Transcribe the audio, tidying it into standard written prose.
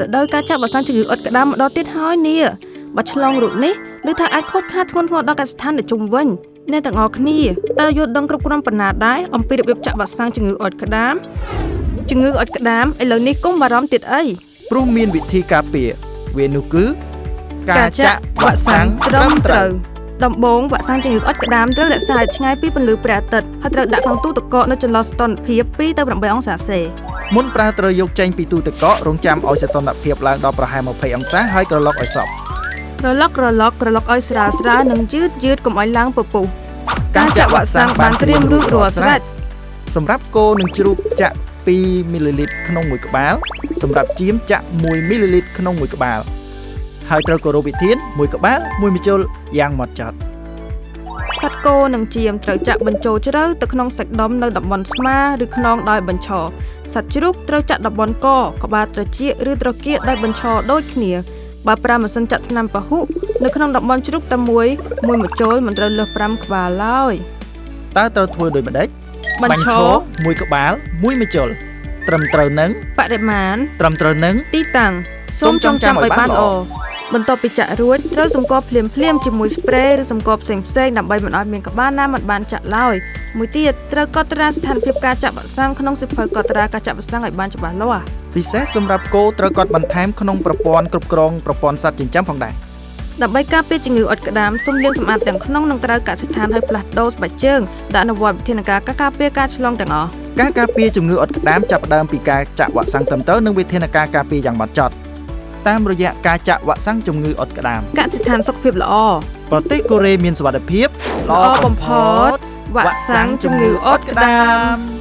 រដូវការចាក់វ៉ាក់សាំងជំងឺអុតក្តាមម្ដងទៀតហើយនេះបើឆ្លងរោគនេះឬថាអាចខូចខាតធ្ងន់ធ្ងរដល់កសិដ្ឋាននៅជុំវិញអ្នកទាំងអស់គ្នាតើយល់ដឹងគ្រប់គ្រាន់ប៉ុណ្ណាដែរអំពីរបៀបចាក់វ៉ាក់សាំងជំងឺអុតក្តាមជំងឺអុតក្តាមឥឡូវនេះកុំបារម្ភទៀតអីព្រោះមានវិធីការពារវានោះគឺការចាក់វ៉ាក់សាំងត្រឹមត្រូវដំបូងវ៉ាក់សាំងជំងឺអុតក្តាមត្រូវរក្សាឲ្យឆ្ងាយពីពន្លឺព្រះអាទិត្យហើយត្រូវដាក់ក្នុងទូទឹកកកនៅចន្លោះសីតុណ្ហភាព2ទៅ8អង្សាសេមុនប្រើត្រូវយកចេញពីទូទឹកកករងចាំឲ្យសីតុណ្ហភាពឡើងដល់ប្រហែល20អង្សាហើយក្រឡុកឲ្យសព្វក្រឡុកឲ្យស្រាលនិងយឺតកុំឲ្យឡើងពពុះការចាក់វ៉ាក់សាំងបានត្រៀមរួចរាល់ស្រេចសម្រាប់គោនិងជ្រូកចាក់2មីលីលីត្រក្នុង1ក្បាលសម្រាប់ចៀមចាក់1មីលីលីត្រក្នុង1ក្បាលហើយត្រូវគោរពវិធាន1ក្បាល1ម្ជុលយ៉ាងហ្មត់ចត់សត្វគោនិងចៀមត្រូវចាក់បញ្ចូលជ្រៅទៅក្នុងសាច់ដុំនៅតំបន់ស្មាឬខ្នងដោយបញ្ឈរសត្វជ្រូកត្រូវចាក់តំបន់កក្បាលត្រចៀកឬត្រគាកដោយបញ្ឈរដូចគ្នាបើប្រើម៉ាស៊ីនចាក់ថ្នាំពហុនៅក្នុងតំបន់ជ្រូកតែមួយម្ជុលមិនត្រូវលើស5ក្បាលឡើយតើត្រូវធ្វើដូចម្ដេចបញ្ឈរ1ក្បាល1ម្ជុលត្រឹមត្រូវនឹងបរិមាណត្រឹមត្រូវនឹងទីតាំងសូមចងចាំឲ្យបានល្អបន្ទាប់ពីចាក់រួចត្រូវសម្គាល់ភ្លាមជាមួយស្ប្រេឬសម្គាល់ផ្សេងដើម្បីមិនឲ្យមានក្បាលណាមិនបានចាក់ឡើយមួយទៀតត្រូវកត់ត្រាស្ថានភាពការចាក់វ៉ាក់សាំងក្នុងសៀវភៅកត់ត្រាការចាក់វ៉ាក់សាំងឲ្យបានច្បាស់លាស់ពិសេសសម្រាប់គោត្រូវកត់បន្ថែមក្នុងប្រព័ន្ធគ្រប់គ្រងប្រព័ន្ធសត្វចិញ្ចឹមផងដែរដើម្បីការពារជំងឺអុតក្តាមសូមលាងសម្អាតទាំងក្នុងនិងក្រៅកសិដ្ឋានឲ្យផ្លាស់ប្ដូរស្បែកជើងដាក់អនុវត្តវិធានការការពារការឆ្លងទាំងអស់ការការពារជំងឺអុតក្តាមចាប់ផ្ដើមពីការចាក់វ៉ាក់សាំងត្រឹមត្រូវនិងវិធានការការពារយ៉ាងហ្មត់ចត់តាមរយៈការចាក់វ៉ាក់សាំងជំងឺអុតក្តាមកសិដ្ឋានសុខភាពល្អប្រទេសកូរ៉េមានសុវត្ថិភាពល្អបំផុតវ៉ាក់សាំងជំងឺអុតក្តាម